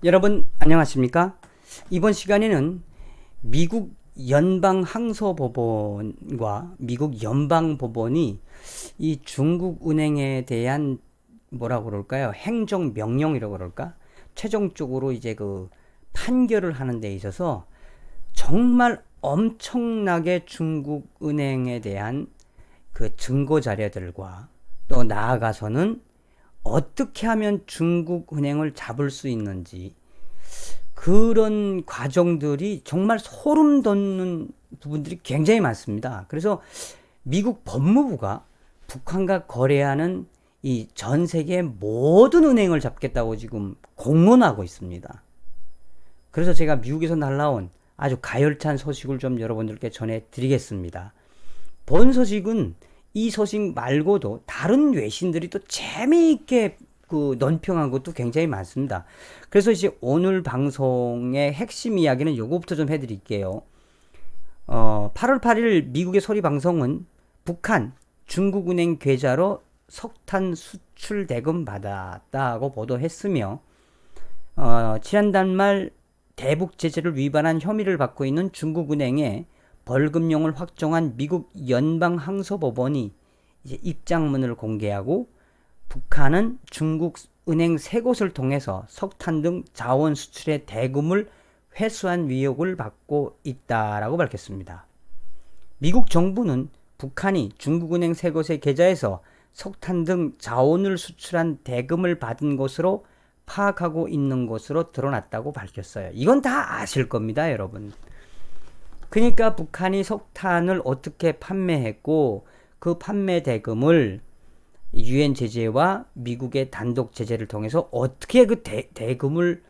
여러분 안녕하십니까? 이번 시간에는 미국 연방항소법원과 미국 연방법원이 이 중국은행에 대한 뭐라고 그럴까요? 행정명령이라고 그럴까? 최종적으로 이제 그 판결을 하는 데 있어서 정말 엄청나게 중국은행에 대한 그 증거 자료들과 또 나아가서는 어떻게 하면 중국은행을 잡을 수 있는지 그런 과정들이 정말 소름 돋는 부분들이 굉장히 많습니다. 그래서 미국 법무부가 북한과 거래하는 이 전 세계 모든 은행을 잡겠다고 지금 공언하고 있습니다. 그래서 제가 미국에서 날라온 아주 가열찬 소식을 좀 여러분들께 전해드리겠습니다. 본 소식은 이 소식 말고도 다른 외신들이 또 재미있게 그 논평한 것도 굉장히 많습니다. 그래서 이제 오늘 방송의 핵심 이야기는 요거부터 좀 해드릴게요. 8월 8일 미국의 소리 방송은 북한 중국은행 계좌로 석탄 수출 대금 받았다고 보도했으며 지난달 말 대북 제재를 위반한 혐의를 받고 있는 중국은행에 벌금형을 확정한 미국 연방항소법원이 이제 입장문을 공개하고 북한은 중국 은행 세 곳을 통해서 석탄 등 자원 수출의 대금을 회수한 위협을 받고 있다라고 밝혔습니다. 미국 정부는 북한이 중국은행 세 곳의 계좌에서 석탄 등 자원을 수출한 대금을 받은 것으로 파악하고 있는 것으로 드러났다고 밝혔어요. 이건 다 아실 겁니다, 여러분. 그러니까 북한이 석탄을 어떻게 판매했고 그 판매 대금을 유엔 제재와 미국의 단독 제재를 통해서 어떻게 그 대금을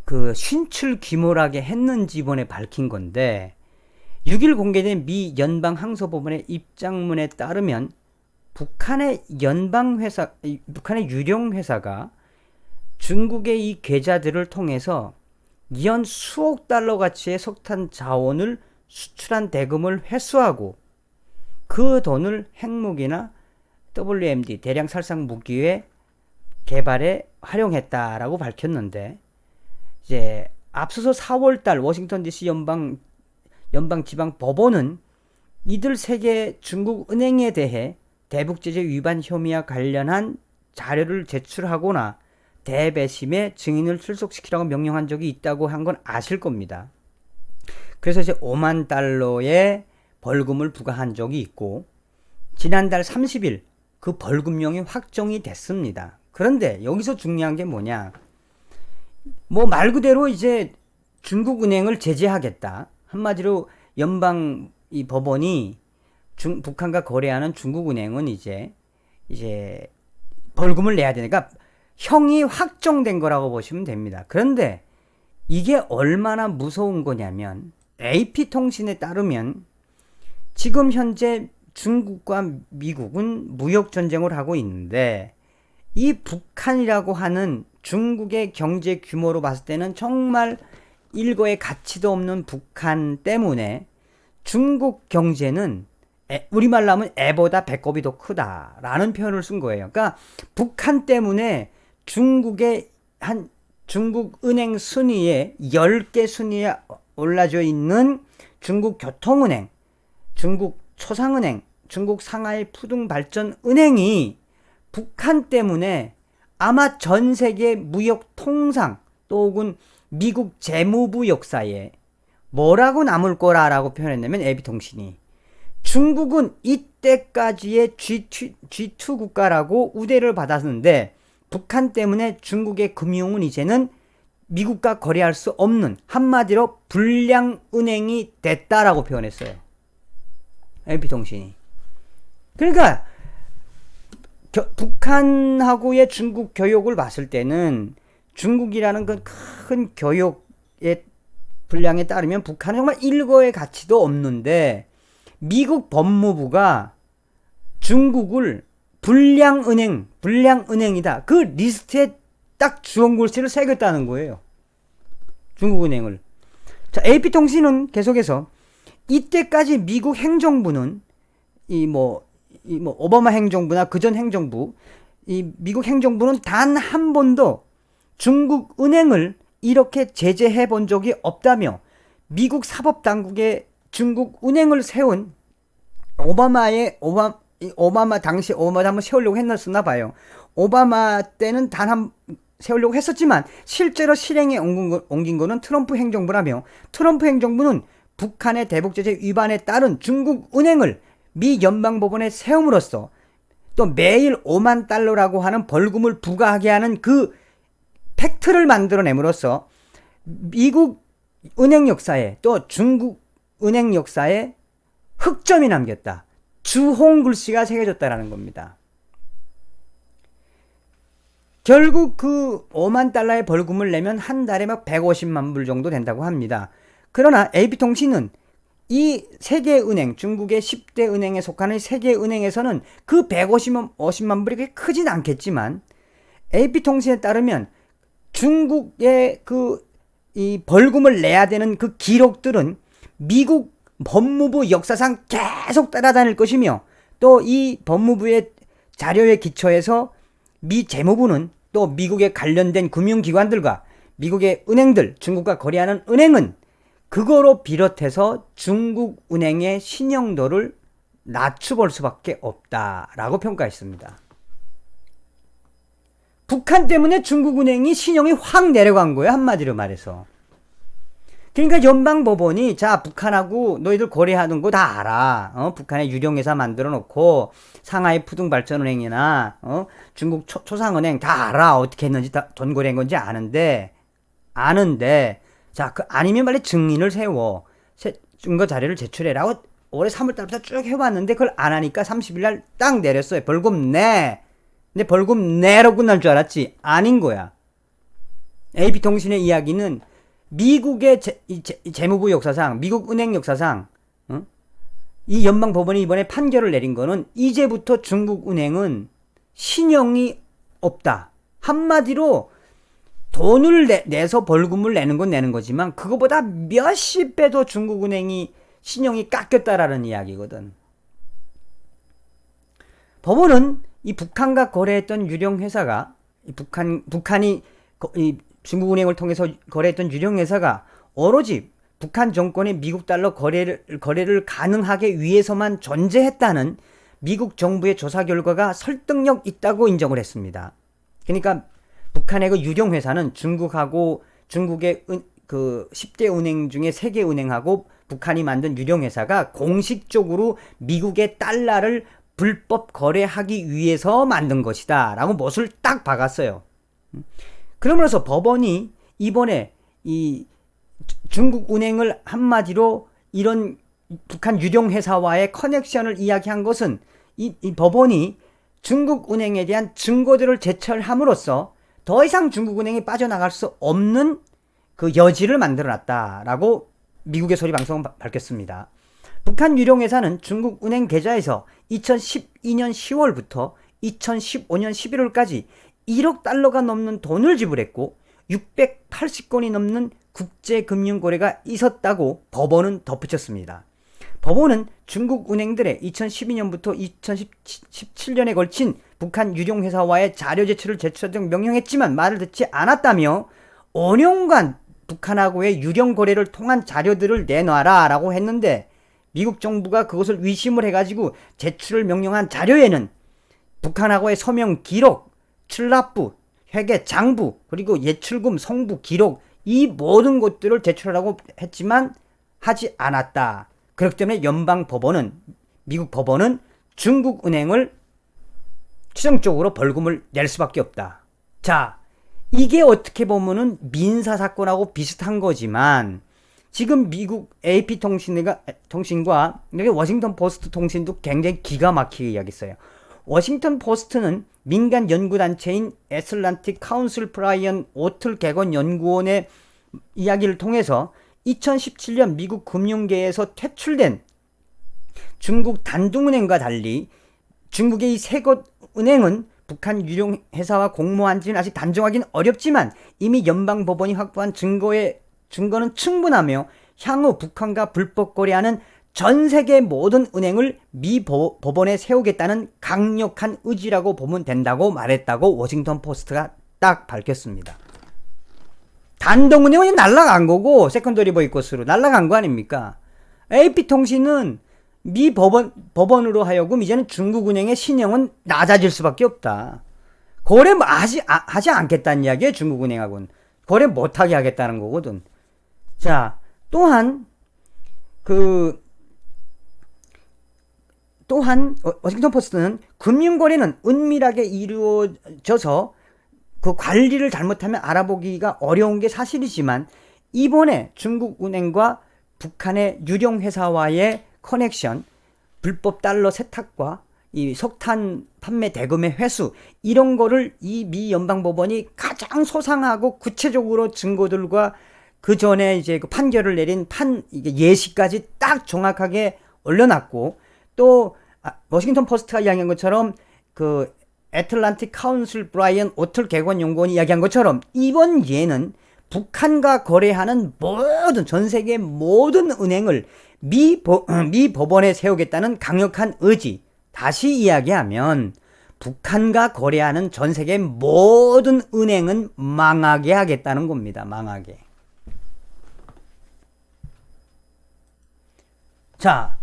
그 신출 귀몰하게 했는지 이번에 밝힌 건데 6일 공개된 미 연방항소법원의 입장문에 따르면 북한의 유령 회사가 중국의 이 계좌들을 통해서 연 수억 달러 가치의 석탄 자원을 수출한 대금을 회수하고 그 돈을 핵무기나 WMD 대량 살상 무기의 개발에 활용했다라고 밝혔는데 이제 앞서서 4월달 워싱턴 DC 연방지방법원은 이들 세계 중국 은행에 대해 대북제재 위반 혐의와 관련한 자료를 제출하거나 대배심의 증인을 출석시키라고 명령한 적이 있다고 한 건 아실 겁니다. 그래서 이제 5만 달러의 벌금을 부과한 적이 있고 지난달 30일 그 벌금형이 확정이 됐습니다. 그런데 여기서 중요한 게 뭐냐? 뭐 말 그대로 이제 중국은행을 제재하겠다. 한마디로 연방 이 법원이 북한과 거래하는 중국은행은 이제 벌금을 내야 되니까 형이 확정된 거라고 보시면 됩니다. 그런데 이게 얼마나 무서운 거냐면 AP통신에 따르면 지금 현재 중국과 미국은 무역전쟁을 하고 있는데 이 북한이라고 하는 중국의 경제 규모로 봤을 때는 정말 일거의 가치도 없는 북한 때문에 중국 경제는 우리말로 하면 애보다 배꼽이 더 크다라는 표현을 쓴 거예요. 그러니까 북한 때문에 중국의 중국 은행 순위에 10개 순위에 올라져 있는 중국 교통은행, 중국 초상은행, 중국 상하이 푸둥발전은행이 북한 때문에 아마 전 세계 무역 통상 또 혹은 미국 재무부 역사에 뭐라고 남을 거라라고 표현했냐면 AP통신이 중국은 이때까지의 G2 국가라고 우대를 받았는데 북한 때문에 중국의 금융은 이제는 미국과 거래할 수 없는 한마디로 불량은행이 됐다라고 표현했어요. AP통신이. 그러니까 북한하고의 중국 교역을 봤을 때는 중국이라는 그 큰 교역의 분량에 따르면 북한은 정말 일거의 가치도 없는데 미국 법무부가 중국을 불량은행이다. 그 리스트에 딱 주홍글씨를 새겼다는 거예요. 중국은행을. 자, AP통신은 계속해서 이때까지 미국 행정부는 오바마 행정부나 그전 행정부, 이 미국 행정부는 단 한 번도 중국 은행을 이렇게 제재해 본 적이 없다며 미국 사법당국에 중국 은행을 세운 당시 오바마 한번 세우려고 했었나 봐요. 오바마 때는 세우려고 했었지만 실제로 실행에 옮긴 거는 트럼프 행정부라며, 트럼프 행정부는 북한의 대북제재 위반에 따른 중국 은행을 미 연방법원에 세움으로써 또 매일 5만 달러라고 하는 벌금을 부과하게 하는 그 팩트를 만들어냄으로써 미국 은행 역사에 또 중국 은행 역사에 흑점이 남겼다. 주홍 글씨가 새겨졌다라는 겁니다. 결국 그 5만 달러의 벌금을 내면 한 달에 막 150만 불 정도 된다고 합니다. 그러나 AP통신은 이 세계은행, 중국의 10대 은행에 속하는 세계은행에서는 그 150만 불이 그렇게 크진 않겠지만 AP통신에 따르면 중국의 이 벌금을 내야 되는 그 기록들은 미국 법무부 역사상 계속 따라다닐 것이며, 또 이 법무부의 자료에 기초해서 미 재무부는 또 미국에 관련된 금융기관들과 미국의 은행들, 중국과 거래하는 은행은 그거로 비롯해서 중국 은행의 신용도를 낮춰볼 수밖에 없다라고 평가했습니다. 북한 때문에 중국 은행이 신용이 확 내려간 거예요, 한마디로 말해서. 그러니까 연방법원이 자, 북한하고 너희들 거래하는 거 다 알아. 북한에 유령회사 만들어 놓고 상하이 푸둥발전은행이나 중국 초상은행 다 알아. 어떻게 했는지 돈 거래한 건지 아는데 자, 아니면 빨리 증인을 세워. 증거 자료를 제출해라고 올해 3월달부터 쭉 해왔는데 그걸 안 하니까 30일날 딱 내렸어요. 벌금 내. 근데 벌금 내로 끝날 줄 알았지. 아닌 거야. AP통신의 이야기는 미국의 재무부 역사상, 미국 은행 역사상, 이 연방법원이 이번에 판결을 내린 거는 이제부터 중국 은행은 신용이 없다. 한마디로 돈을 내서 벌금을 내는 건 내는 거지만 그거보다 몇십 배 더 중국 은행이 신용이 깎였다라는 이야기거든. 법원은 이 북한과 거래했던 유령 회사가 북한이 중국 은행을 통해서 거래했던 유령 회사가 오로지 북한 정권의 미국 달러 거래를 가능하게 위해서만 존재했다는 미국 정부의 조사 결과가 설득력 있다고 인정을 했습니다. 그러니까 북한의 그 유령 회사는 중국의 그 10대 은행 중에 3개 은행하고 북한이 만든 유령 회사가 공식적으로 미국의 달러를 불법 거래하기 위해서 만든 것이다 라고 못을 딱 박았어요. 그러면서 법원이 이번에 이 중국 은행을 한마디로 이런 북한 유령 회사와의 커넥션을 이야기한 것은 이 법원이 중국 은행에 대한 증거들을 제출함으로써 더 이상 중국 은행이 빠져나갈 수 없는 그 여지를 만들어놨다라고 미국의 소리 방송은 밝혔습니다. 북한 유령회사는 중국 은행 계좌에서 2012년 10월부터 2015년 11월까지 1억 달러가 넘는 돈을 지불했고 680건이 넘는 국제금융거래가 있었다고 법원은 덧붙였습니다. 법원은 중국 은행들의 2012년부터 2017년에 걸친 북한 유령회사와의 자료 제출을 제출하도록 명령했지만 말을 듣지 않았다며 5년간 북한하고의 유령 거래를 통한 자료들을 내놔라 라고 했는데 미국 정부가 그것을 위심을 해가지고 제출을 명령한 자료에는 북한하고의 서명 기록, 출납부, 회계 장부, 그리고 예출금 송부 기록 이 모든 것들을 제출하라고 했지만 하지 않았다. 그렇기 때문에 미국 법원은 중국 은행을 추정적으로 벌금을 낼 수밖에 없다. 자, 이게 어떻게 보면은 민사사건하고 비슷한 거지만 지금 미국 AP통신과 워싱턴 포스트 통신도 굉장히 기가 막히게 이야기했어요. 워싱턴 포스트는 민간 연구단체인 애틀란틱 카운슬 브라이언 오틀 객원 연구원의 이야기를 통해서 2017년 미국 금융계에서 퇴출된 중국 단둥은행과 달리 중국의 이 세 곳 은행은 북한 유령 회사와 공모한지는 아직 단정하기는 어렵지만 이미 연방법원이 확보한 증거는 충분하며 향후 북한과 불법 거래하는 전 세계 모든 은행을 미 법원에 세우겠다는 강력한 의지라고 보면 된다고 말했다고 워싱턴 포스트가 딱 밝혔습니다. 단독은행은 날라간 거고 세컨더리 보이콧으로 날라간 거 아닙니까? AP통신은 미 법원으로 하여금 이제는 중국은행의 신용은 낮아질 수밖에 없다. 거래 하지 않겠다는 이야기에 중국은행하고는 거래 못하게 하겠다는 거거든. 자, 또한 워싱턴 포스트는 금융거래는 은밀하게 이루어져서 그 관리를 잘못하면 알아보기가 어려운 게 사실이지만 이번에 중국은행과 북한의 유령회사와의 커넥션, 불법 달러 세탁과 이 석탄 판매 대금의 회수, 이런 거를 이 미 연방법원이 가장 소상하고 구체적으로 증거들과 그 전에 이제 그 판결을 내린 이게 예시까지 딱 정확하게 올려놨고, 또 워싱턴 포스트가 이야기한 것처럼 그 애틀란틱 카운슬 브라이언 오틀 개관연구원이 이야기한 것처럼 이번 예는 북한과 거래하는 전 세계 모든 은행을 미 법원에 세우겠다는 강력한 의지. 다시 이야기하면 북한과 거래하는 전 세계 모든 은행은 망하게 하겠다는 겁니다. 망하게. 자,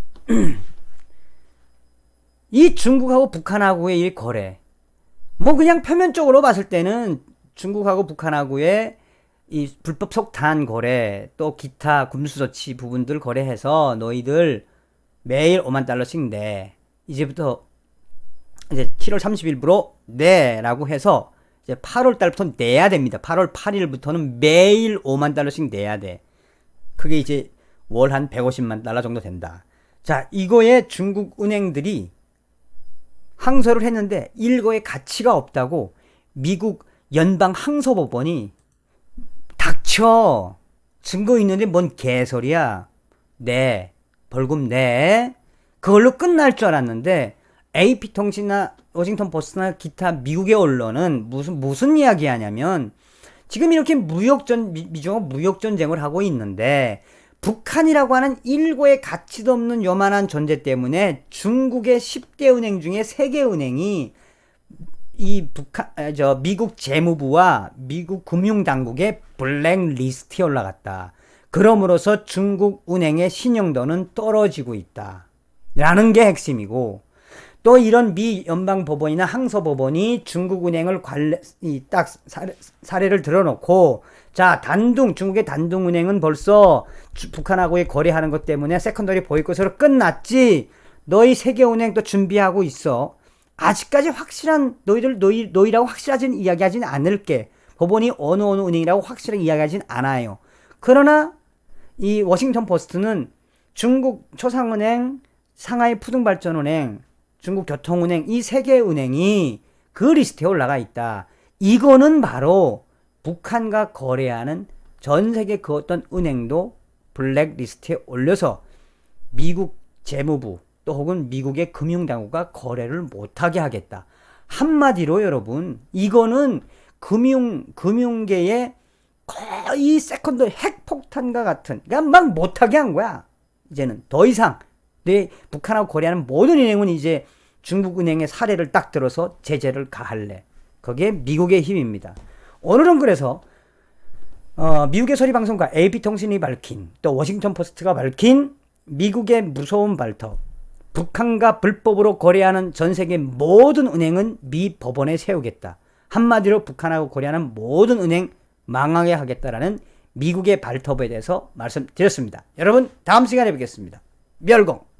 이 중국하고 북한하고의 이 거래, 뭐 그냥 표면적으로 봤을 때는 중국하고 북한하고의 이 불법 석탄 거래, 또 기타 금수저치 부분들 거래해서 너희들 매일 5만 달러씩 내. 이제부터 이제 7월 30일부로 내라고 해서 이제 8월 달부터 내야 됩니다. 8월 8일부터는 매일 5만 달러씩 내야 돼. 그게 이제 월 한 150만 달러 정도 된다. 자, 이거에 중국 은행들이 항소를 했는데 일거의 가치가 없다고 미국 연방 항소법원이 닥쳐. 증거 있는데 뭔 개소리야. 내. 벌금 내. 그걸로 끝날 줄 알았는데 AP통신이나 워싱턴 포스트나 기타 미국의 언론은 무슨 이야기 하냐면 지금 이렇게 미중하고 무역전쟁을 하고 있는데 북한이라고 하는 일고의 가치도 없는 요만한 존재 때문에 중국의 10개 은행 중에 3개 은행이 미국 재무부와 미국 금융당국의 블랙리스트에 올라갔다. 그럼으로써 중국 은행의 신용도는 떨어지고 있다. 라는 게 핵심이고, 또 이런 미 연방법원이나 항소법원이 중국 은행을 딱 사례를 들어놓고, 자, 중국의 단둥은행은 벌써 북한하고의 거래하는 것 때문에 세컨더리 보이콧으로 끝났지. 너희 세계은행 또 준비하고 있어. 아직까지 확실한 너희라고 확실하진 이야기하진 않을게. 법원이 어느 은행이라고 확실하게 이야기하진 않아요. 그러나 이 워싱턴 포스트는 중국 초상은행, 상하이 푸둥발전은행, 중국 교통은행, 이 3개 은행이 그 리스트에 올라가 있다. 이거는 바로 북한과 거래하는 전 세계 그 어떤 은행도 블랙리스트에 올려서 미국 재무부 또 혹은 미국의 금융당국과 거래를 못하게 하겠다. 한마디로 여러분, 이거는 금융계의 거의 세컨드 핵폭탄과 같은, 그러니까 막 못하게 한 거야. 이제는 더 이상 북한하고 거래하는 모든 은행은 이제 중국은행의 사례를 딱 들어서 제재를 가할래. 그게 미국의 힘입니다. 오늘은 그래서 미국의 소리방송과 AP통신이 밝힌, 또 워싱턴 포스트가 밝힌 미국의 무서운 발톱, 북한과 불법으로 거래하는 전 세계 모든 은행은 미 법원에 세우겠다. 한마디로 북한하고 거래하는 모든 은행 망하게 하겠다라는 미국의 발톱에 대해서 말씀드렸습니다. 여러분, 다음 시간에 뵙겠습니다. 멸공!